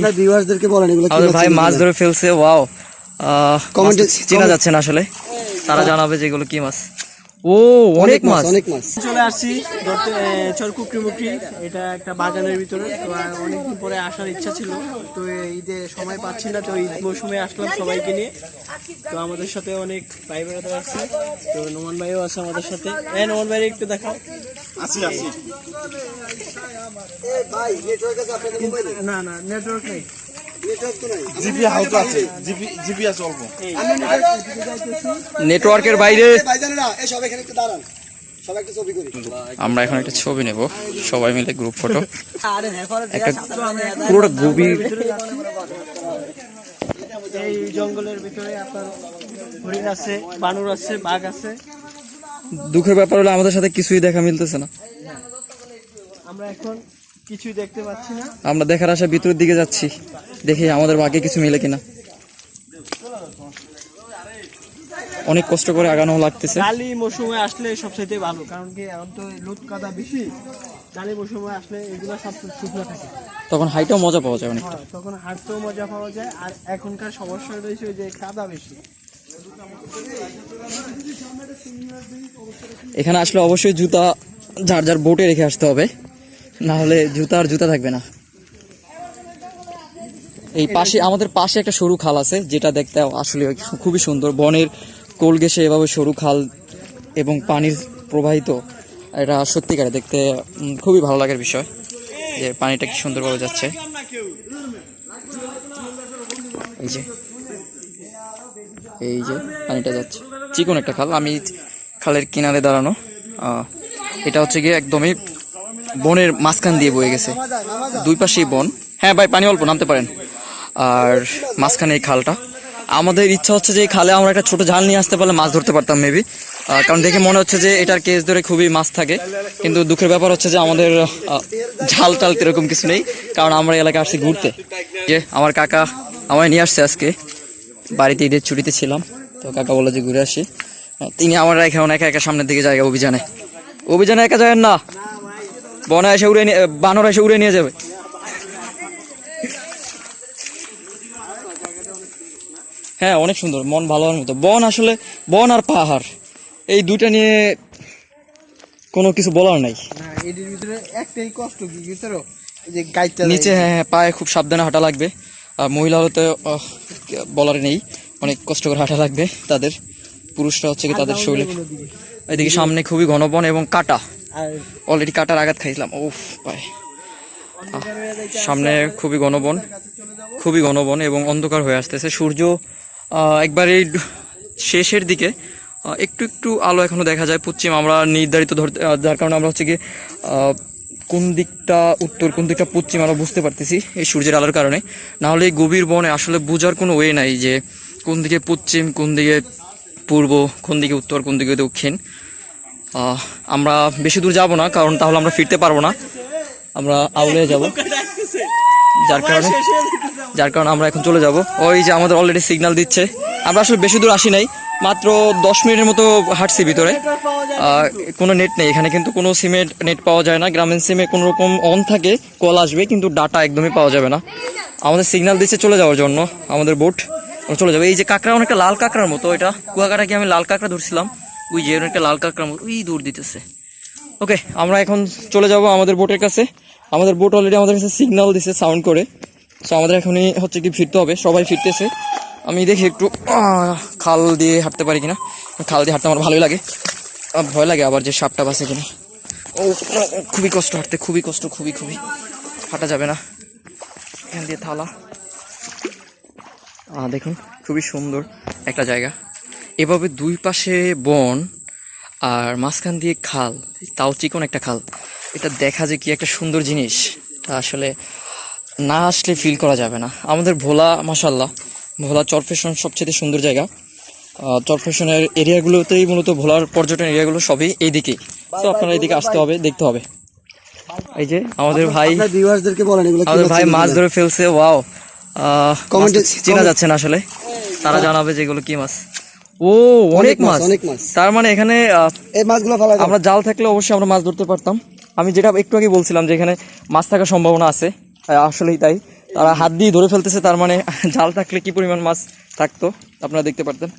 আপনার ভিউয়ারদেরকে বলেন এগুলো কি আমাদের ভাই মাছ ধরে ফেলছে। ওয়াও, কমেন্টে চেনা যাচ্ছে না আসলে, তারা জানাবে যে এগুলো কি মাছ। ও অনেক মাছ, অনেক মাছ। চলে আসছি ধরতে চরকুকরি মুকরি, এটা একটা বাগানের ভিতরে। তো অনেকদিন পরে আসার ইচ্ছা ছিল, তো ঈদে সময় পাচ্ছি না, তো ঈদ মৌসুমে আসলাম সবাইকে নিয়ে। তো আমাদের সাথে অনেক ভাই বেড়াতে আসছে, তো নোমান ভাইও আছে আমাদের সাথে। নোমান ভাই একটু দেখাও। না না, নেটওয়ার্ক নেই। নেটওয়ার্কের বাইরে। সবাই এখানে একটু দাঁড়ান, সবাই একটু ছবি করি। আমরা এখন একটা ছবি নেব সবাই মিলে, গ্রুপ ফটো। একটা পুরোটা গভীর এই জঙ্গলের ভিতরে আপনার হরিণ আছে, বানর আছে, বাঘ আছে। দুঃখের ব্যাপার হলো আমাদের সাথে কিছুই দেখা মিলতেছে না। আমরা এখন কিছুই দেখতে পাচ্ছি না। আমরা দেখার আশা ভিতরের দিকে যাচ্ছি, দেখি আমাদের ভাগ্যে কিছু মিলে কিনা। অনেক কষ্ট করে আগানো লাগতেছে। ডালি মৌসুমে আসলে সবচেয়ে ভালো, কারণ কি এখন তো লুট কাদা বেশি। ডালি মৌসুমে আসলে এগুলো সব শুকনো থাকে, তখন হাইটাও মজা পাওয়া যায় অনেক। তখন হাঁটতেও মজা পাওয়া যায়। আর এখনকার সমস্যা রয়েছে যে কাদা বেশি। এখানে আসলে অবশ্যই জুতা যার যার বোটে রেখে আসতে হবে, না হলে জুতা আর জুতা থাকবে না। এই পাশে আমাদের পাশে একটা সরু খাল আছে, যেটা দেখতে আসলে খুবই সুন্দর। বনের কোল ঘেঁষে এভাবে সরু খাল এবং পানির প্রবাহিত, এটা সত্যিকারে দেখতে খুবই ভালো লাগার বিষয়, যে পানিটা কি সুন্দরভাবে যাচ্ছে। এই যে পানিটা যাচ্ছে, চিকন একটা খাল। আমি খালের কিনারে দাঁড়ানো। এটা হচ্ছে গিয়ে একদমই বনের মাঝখান দিয়ে বয়ে গেছে, দুই পাশেই বন। হ্যাঁ ভাই, পানি অল্প, নামতে পারেন। আর মাঝখানে এই খালটা। আমাদের ইচ্ছা হচ্ছে যে এই খালে আমরা একটা ছোট জাল নিয়ে আসতে পারলে মাছ ধরতে পারতাম মেবি, কারণ দেখে মনে হচ্ছে যে এটার কেস ধরে খুবই মাছ থাকে। কিন্তু দুঃখের ব্যাপার হচ্ছে যে আমাদের ঝাল টাল এরকম কিছু নেই, কারণ আমরা এলাকায় আসছি ঘুরতে। যে আমার কাকা আমায় নিয়ে আসছে আজকে, বাড়িতে ঈদের ছুটিতে ছিলাম, তো কাকা বললো যে ঘুরে আসি। তিনি আমার এখন একা একা সামনের দিকে জায়গা অভিযানে একা যাবেন না, বনে এসে উড়ে নিয়ে, বানর এসে উড়ে নিয়ে যাবে। হ্যাঁ অনেক সুন্দর, মন ভালো হওয়ার মতো। বন আসলে বন আর পাহাড়, এই দুইটা নিয়ে কোনো কিছু বলার নাই। এর ভিতরে একটাই কষ্ট কি ভিতরে নিচে হ্যাঁ পায়ে খুব সাবধানে হাঁটা লাগবে। আর মহিলা হতে বলার নেই, অনেক কষ্ট করে হাঁটা লাগবে তাদের। পুরুষরা হচ্ছে কি তাদের শরীরে। এদিকে সামনে খুবই ঘন বন এবং কাটা, অলরেডি কাটার আঘাত খাইছিলাম। ওফ পায়ে। সামনে খুবই ঘন বন এবং অন্ধকার হয়ে আসতেছে। সূর্য একবারে শেষের দিকে, একটু একটু আলো এখনো দেখা যায় পশ্চিম। আমরা নির্ধারিত ধরতে, যার কারণে আমরা হচ্ছে কি কোন দিকটা উত্তর কোন দিকটা পশ্চিম আমরা বুঝতে পারতেছি এই সূর্যের আলোর কারণে। না হলে এই গভীর বনে আসলে বোঝার কোনো ওয়ে নাই যে কোন দিকে পশ্চিম, কোন দিকে পূর্ব, কোন দিকে উত্তর, কোন দিকে দক্ষিণ। আমরা বেশি দূর যাব না, কারণ তাহলে আমরা ফিরতে পারবো না, আমরা আউলে যাব। যার কারণে আমরা এখন চলে যাব। ওই যে আমাদের অলরেডি সিগন্যাল দিচ্ছে। আমরা আসলে বেশি দূর আসি নাই, মাত্র 10 মিনিটের মতো হাঁটছি ভিতরে। কোনো নেট নেই এখানে, কিন্তু কোনো সিমের নেট পাওয়া যায় না। গ্রামীণ সিমে কোনো রকম অন থাকে, কল আসবে, কিন্তু ডাটা একদমই পাওয়া যাবে না। আমাদের সিগন্যাল দিচ্ছে চলে যাওয়ার জন্য, আমাদের বোট চলে যাবে। এই যে কাঁকড়া, অনেকটা লাল কাঁকড়ার মতো, এটা কুয়াকাটা কি আমি লাল কাঁকড়া ধরছিলাম, ওই যে অনেকটা লাল কাঁকড়ার মতো ওই দূর দিতেছে। ওকে, আমরা এখন চলে যাব আমাদের বোটের কাছে। আমাদের বোট অলরেডি আমাদের কাছে সিগন্যাল দিছে সাউন্ড করে, সো আমাদের এখনই হচ্ছে কি ফিরতে হবে। সবাই ফিরতেছে, আমি দেখি একটু খাল দিয়ে হাঁটতে পারি কিনা। খাল দিয়ে হাঁটতে আমার ভালোই লাগে, ভয় লাগে আবার যে সাপটা বাসে কিনা। ও খুবই কষ্ট হাঁটতে, খুবই কষ্ট, খুবই হাঁটা যাবে না এখান দিয়ে। থালা দেখুন, খুবই সুন্দর একটা জায়গা। এভাবে দুই পাশে বন আর মাঝখান দিয়ে খাল, তাও চিকন একটা খাল। এটা দেখা যে কি একটা সুন্দর জিনিস, তা আসলে না আসলে ফিল করা যাবে না। আমাদের ভোলা, মাশাআল্লাহ, ভোলা চরফ্যাশন সবচেয়ে সুন্দর জায়গা। চরফ্যাশনের এরিয়াগুলোতেই মূলত ভোলার পর্যটন এরিয়াগুলো সবই এইদিকেই, তো আপনারা এইদিকে আসতে হবে, দেখতে হবে। এই যে আমাদের ভাই, ভিউয়ারদেরকে বলেন এগুলো আমাদের ভাই মাছ ধরে ফেলছে। ওয়াও, কমেন্টে চেনা যাচ্ছে না আসলে, তারা জানাবে যে এগুলো কি মাছ। ও অনেক মাছ। তার মানে এখানে এই মাছগুলো আমরা জাল থাকলে অবশ্যই আমরা মাছ ধরতে পারতাম। আমি যেটা একটু আগে বলছিলাম যে এখানে মাছ থাকার সম্ভাবনা আছে, আসলেই তাই। তারা হাত দিয়ে ধরে ফেলতেছে, তার মানে জাল থাকলে কি পরিমাণ মাছ থাকতো আপনারা দেখতে পারতেন।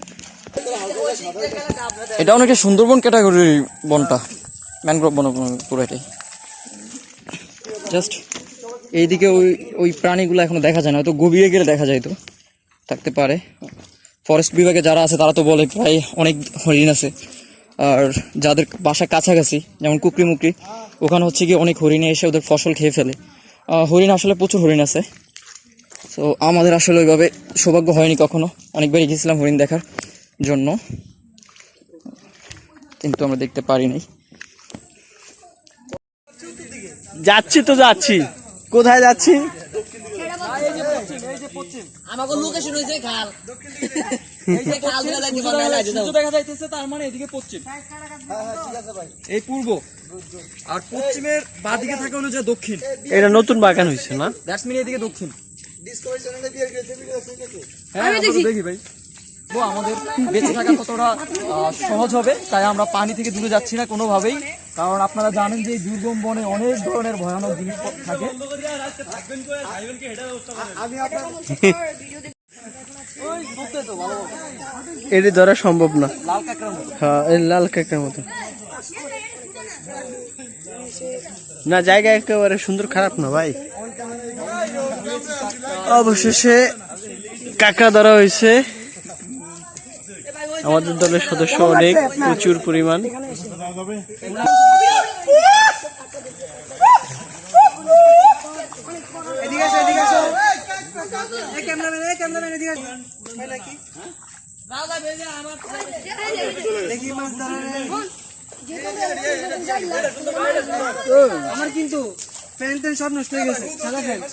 এটা অনেকটা সুন্দরবন ক্যাটাগরির বনটা, ম্যানগ্রোভ বন পুরোটাই। জাস্ট এইদিকে ওই প্রাণীগুলো এখনো দেখা যায় না, হয়তো গভীরে গেলে দেখা যায়, তো থাকতে পারে। ফরেস্ট বিভাগে যারা আছে তারা তো বলে প্রায় অনেক হরিণ আছে, আর যাদের বাসা কাছাকাছি যেমন কুকরি মুকরি, ওখানে হচ্ছে কি অনেক হরিণে এসে ওদের ফসল খেয়ে ফেলে। হরিণ আসলে প্রচুর হরিণ আছে। তো আমাদের আসলে ওইভাবে সৌভাগ্য হয়নি কখনো, অনেকবারই গেছিলাম হরিণ দেখার জন্য, কিন্তু আমরা দেখতে পারিনি। যাচ্ছি তো যাচ্ছি, কোথায় যাচ্ছি? আমাকে লোকেশন হইছে খাল, এই যে খাল দেখা যাইতেছে, তার মানে এদিকে পশ্চিম, এই পূর্ব, আর পশ্চিমের বাদিকে থাকে হলো যে দক্ষিণ। এটা নতুন বাগান হয়েছে না? দ্যাটস মিন এদিকে দক্ষিণ। ডিসকভারি চ্যানেলে বিয়ে করেছে ভিডিও আছে নাকি? হ্যাঁ আমরা দেখি ভাই, ও আমাদের বেঁচে থাকা কতটা সহজ হবে, তাই আমরা পানি থেকে দূরে যাচ্ছি না কোনোভাবেই, কারণ আপনারা জানেন যে এই দুর্গম বনে অনেক ধরনের ভয়ানক জিনিস থাকে। এটি ধরা সম্ভব না। লাল কাঁকড়ার মতো। হ্যাঁ, এই লাল কাঁকড়ার মতো না, জায়গা একেবারে সুন্দর, খারাপ না ভাই। অবশেষে কাঁকড়া ধরা হয়েছে। আমাদের দলের সদস্য অনেক, প্রচুর পরিমাণ। আমার কিন্তু প্যান্ট ট্যান্ট সব নষ্ট হয়ে গেছে, সাদা প্যান্ট।